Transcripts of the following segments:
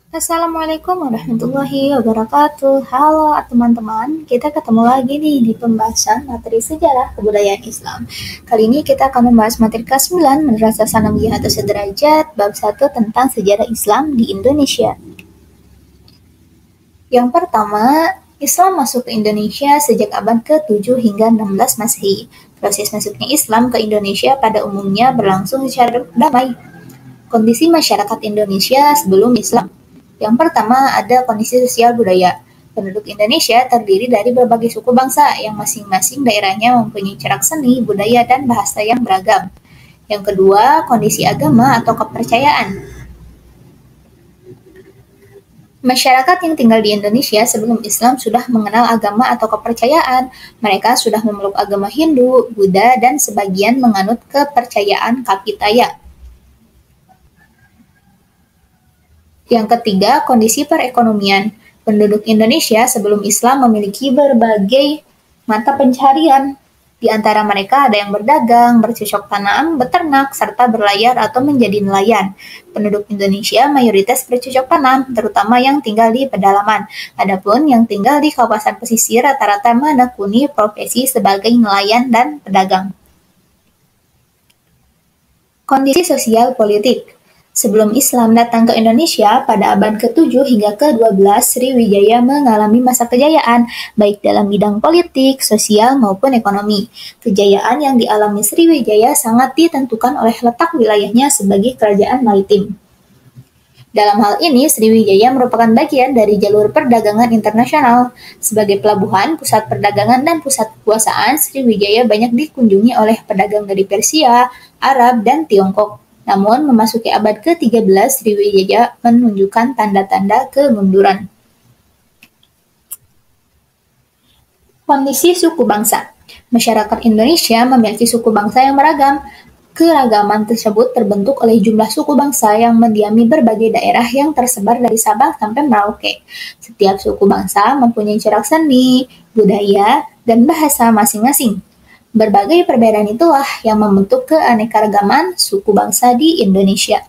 Assalamualaikum warahmatullahi wabarakatuh. Halo teman-teman, kita ketemu lagi nih di pembahasan materi sejarah kebudayaan Islam. Kali ini kita akan membahas materi ke-9 Madrasah Sanawiyah atau Sederajat, bab 1 tentang sejarah Islam di Indonesia. Yang pertama, Islam masuk ke Indonesia sejak abad ke-7 hingga 16 Masehi. Proses masuknya Islam ke Indonesia pada umumnya berlangsung secara damai. Kondisi masyarakat Indonesia sebelum Islam. Yang pertama ada kondisi sosial budaya. Penduduk Indonesia terdiri dari berbagai suku bangsa yang masing-masing daerahnya mempunyai corak seni, budaya, dan bahasa yang beragam. Yang kedua, kondisi agama atau kepercayaan. Masyarakat yang tinggal di Indonesia sebelum Islam sudah mengenal agama atau kepercayaan. Mereka sudah memeluk agama Hindu, Buddha, dan sebagian menganut kepercayaan Kapitaya. Yang ketiga, kondisi perekonomian. Penduduk Indonesia sebelum Islam memiliki berbagai mata pencaharian. Di antara mereka ada yang berdagang, bercocok tanam, beternak, serta berlayar atau menjadi nelayan. Penduduk Indonesia mayoritas bercocok tanam, terutama yang tinggal di pedalaman. Adapun yang tinggal di kawasan pesisir rata-rata menekuni profesi sebagai nelayan dan pedagang. Kondisi sosial politik. Sebelum Islam datang ke Indonesia pada abad ke-7 hingga ke-12, Sriwijaya mengalami masa kejayaan, baik dalam bidang politik, sosial, maupun ekonomi. Kejayaan yang dialami Sriwijaya sangat ditentukan oleh letak wilayahnya sebagai kerajaan maritim. Dalam hal ini, Sriwijaya merupakan bagian dari jalur perdagangan internasional. Sebagai pelabuhan, pusat perdagangan, dan pusat kekuasaan, Sriwijaya banyak dikunjungi oleh pedagang dari Persia, Arab, dan Tiongkok. Namun, memasuki abad ke-13, Sriwijaya menunjukkan tanda-tanda kemunduran. Kondisi suku bangsa. Masyarakat Indonesia memiliki suku bangsa yang beragam. Keragaman tersebut terbentuk oleh jumlah suku bangsa yang mendiami berbagai daerah yang tersebar dari Sabang sampai Merauke. Setiap suku bangsa mempunyai corak seni, budaya, dan bahasa masing-masing. Berbagai perbedaan itulah yang membentuk keanekaragaman suku bangsa di Indonesia.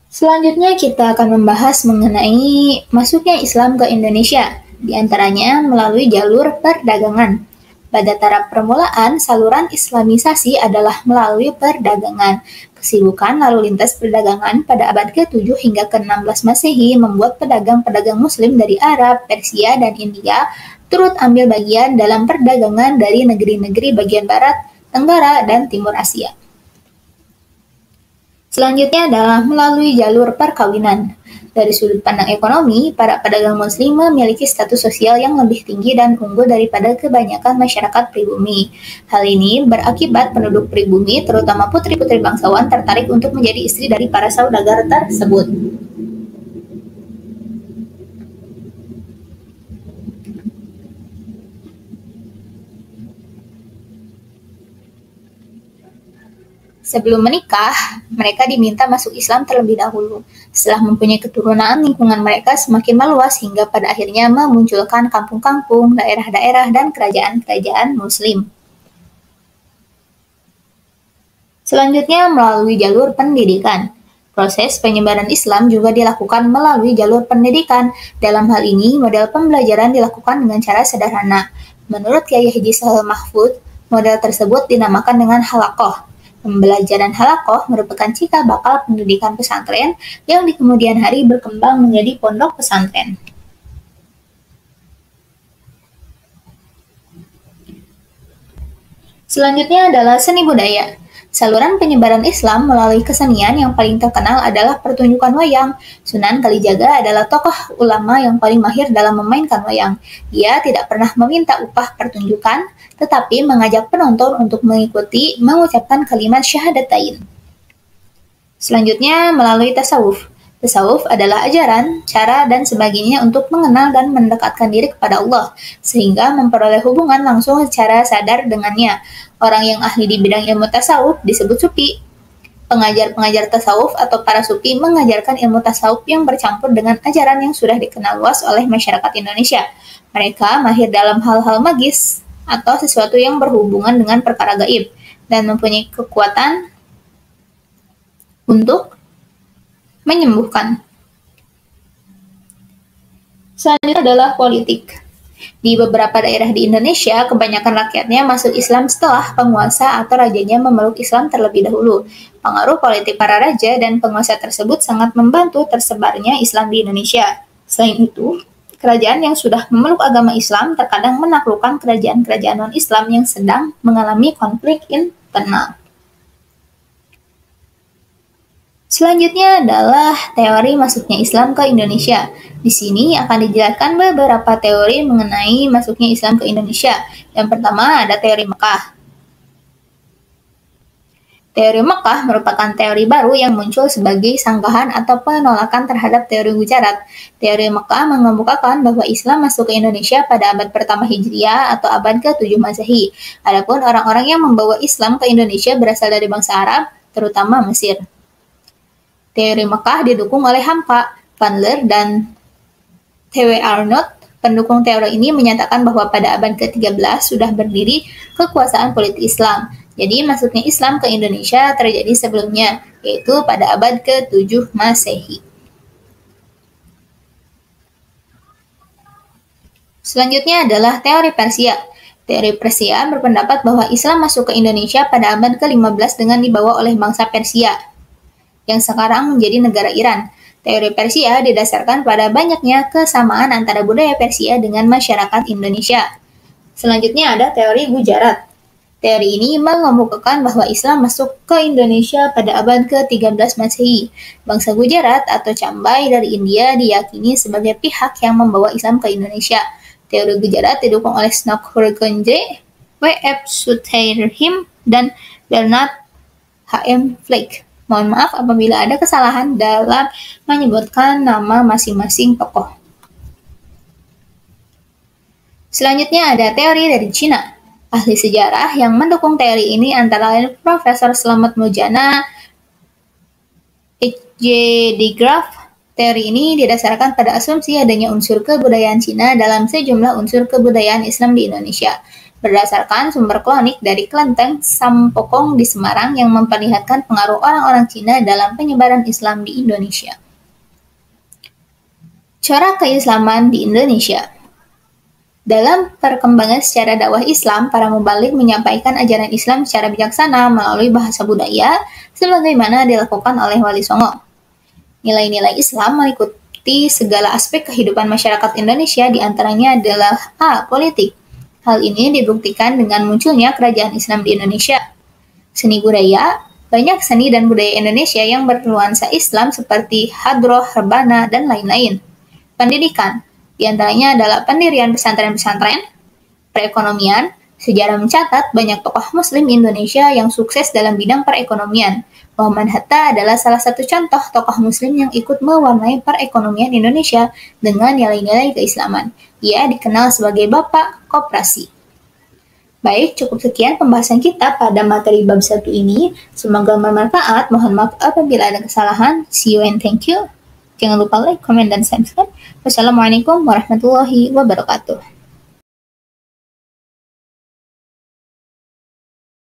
Selanjutnya kita akan membahas mengenai masuknya Islam ke Indonesia, di antaranya melalui jalur perdagangan. Pada taraf permulaan, saluran Islamisasi adalah melalui perdagangan. Kesibukan lalu lintas perdagangan pada abad ke-7 hingga ke-16 Masehi membuat pedagang-pedagang Muslim dari Arab, Persia, dan India turut ambil bagian dalam perdagangan dari negeri-negeri bagian Barat, Tenggara, dan Timur Asia. Selanjutnya adalah melalui jalur perkawinan. Dari sudut pandang ekonomi, para pedagang Muslim memiliki status sosial yang lebih tinggi dan unggul daripada kebanyakan masyarakat pribumi. Hal ini berakibat penduduk pribumi, terutama putri-putri bangsawan, tertarik untuk menjadi istri dari para saudagar tersebut. Sebelum menikah, mereka diminta masuk Islam terlebih dahulu. Setelah mempunyai keturunan, lingkungan mereka semakin meluas hingga pada akhirnya memunculkan kampung-kampung, daerah-daerah, dan kerajaan-kerajaan Muslim. Selanjutnya melalui jalur pendidikan. Proses penyebaran Islam juga dilakukan melalui jalur pendidikan. Dalam hal ini, model pembelajaran dilakukan dengan cara sederhana. Menurut Kyai Haji Sahal Mahfud, model tersebut dinamakan dengan halakoh. Pembelajaran halakoh merupakan cikal bakal pendidikan pesantren yang di kemudian hari berkembang menjadi pondok pesantren. Selanjutnya adalah seni budaya. Saluran penyebaran Islam melalui kesenian yang paling terkenal adalah pertunjukan wayang. Sunan Kalijaga adalah tokoh ulama yang paling mahir dalam memainkan wayang. Ia tidak pernah meminta upah pertunjukan, tetapi mengajak penonton untuk mengikuti mengucapkan kalimat syahadatain. Selanjutnya melalui tasawuf. Tasawuf adalah ajaran, cara, dan sebagainya untuk mengenal dan mendekatkan diri kepada Allah, sehingga memperoleh hubungan langsung secara sadar dengannya. Orang yang ahli di bidang ilmu tasawuf disebut sufi. Pengajar-pengajar tasawuf atau para sufi mengajarkan ilmu tasawuf yang bercampur dengan ajaran yang sudah dikenal luas oleh masyarakat Indonesia. Mereka mahir dalam hal-hal magis atau sesuatu yang berhubungan dengan perkara gaib. dan mempunyai kekuatan untuk menyembuhkan. Selanjutnya adalah politik. Di beberapa daerah di Indonesia, kebanyakan rakyatnya masuk Islam setelah penguasa atau rajanya memeluk Islam terlebih dahulu. Pengaruh politik para raja dan penguasa tersebut sangat membantu tersebarnya Islam di Indonesia. Selain itu, kerajaan yang sudah memeluk agama Islam terkadang menaklukkan kerajaan-kerajaan non-Islam yang sedang mengalami konflik internal. Selanjutnya adalah teori masuknya Islam ke Indonesia. Di sini akan dijelaskan beberapa teori mengenai masuknya Islam ke Indonesia. Yang pertama ada teori Mekah. Teori Mekah merupakan teori baru yang muncul sebagai sanggahan atau penolakan terhadap teori Gujarat. Teori Mekah mengemukakan bahwa Islam masuk ke Indonesia pada abad pertama Hijriah atau abad ke-7 Masehi. Adapun orang-orang yang membawa Islam ke Indonesia berasal dari bangsa Arab, terutama Mesir. Teori Mekah didukung oleh Hamka, Candler, dan T.W. Arnott. Pendukung teori ini menyatakan bahwa pada abad ke-13 sudah berdiri kekuasaan politik Islam. Jadi masuknya Islam ke Indonesia terjadi sebelumnya, yaitu pada abad ke-7 Masehi. Selanjutnya adalah teori Persia. Teori Persia berpendapat bahwa Islam masuk ke Indonesia pada abad ke-15 dengan dibawa oleh bangsa Persia, yang sekarang menjadi negara Iran. Teori Persia didasarkan pada banyaknya kesamaan antara budaya Persia dengan masyarakat Indonesia. Selanjutnya ada teori Gujarat. Teori ini mengemukakan bahwa Islam masuk ke Indonesia pada abad ke-13 Masehi. Bangsa Gujarat atau Cambai dari India diyakini sebagai pihak yang membawa Islam ke Indonesia. Teori Gujarat didukung oleh Snook Hurgundje, W.F. Sutherhim, dan Bernard H.M. Flake. Mohon maaf apabila ada kesalahan dalam menyebutkan nama masing-masing tokoh. Selanjutnya ada teori dari Cina. Ahli sejarah yang mendukung teori ini antara lain Profesor Slamet Mujana, H.J. de Graaf. Teori ini didasarkan pada asumsi adanya unsur kebudayaan Cina dalam sejumlah unsur kebudayaan Islam di Indonesia, berdasarkan sumber klonik dari kelenteng Sampokong di Semarang yang memperlihatkan pengaruh orang-orang Cina dalam penyebaran Islam di Indonesia. Corak keislaman di Indonesia. Dalam perkembangan secara dakwah Islam, para mubalik menyampaikan ajaran Islam secara bijaksana melalui bahasa budaya, sebagaimana dilakukan oleh Wali Songo. Nilai-nilai Islam meliputi segala aspek kehidupan masyarakat Indonesia, diantaranya adalah A. Politik. Hal ini dibuktikan dengan munculnya kerajaan Islam di Indonesia. Seni budaya, banyak seni dan budaya Indonesia yang bernuansa Islam seperti hadroh, rebana, dan lain-lain. Pendidikan, diantaranya adalah pendirian pesantren-pesantren. Perekonomian, sejarah mencatat banyak tokoh Muslim Indonesia yang sukses dalam bidang perekonomian. Muhammad Hatta adalah salah satu contoh tokoh Muslim yang ikut mewarnai perekonomian Indonesia dengan nilai-nilai keislaman. Ia dikenal sebagai Bapak Koperasi. Baik, cukup sekian pembahasan kita pada materi bab 1 ini. Semoga bermanfaat. Mohon maaf apabila ada kesalahan. See you and thank you. Jangan lupa like, comment, dan subscribe. Wassalamualaikum warahmatullahi wabarakatuh.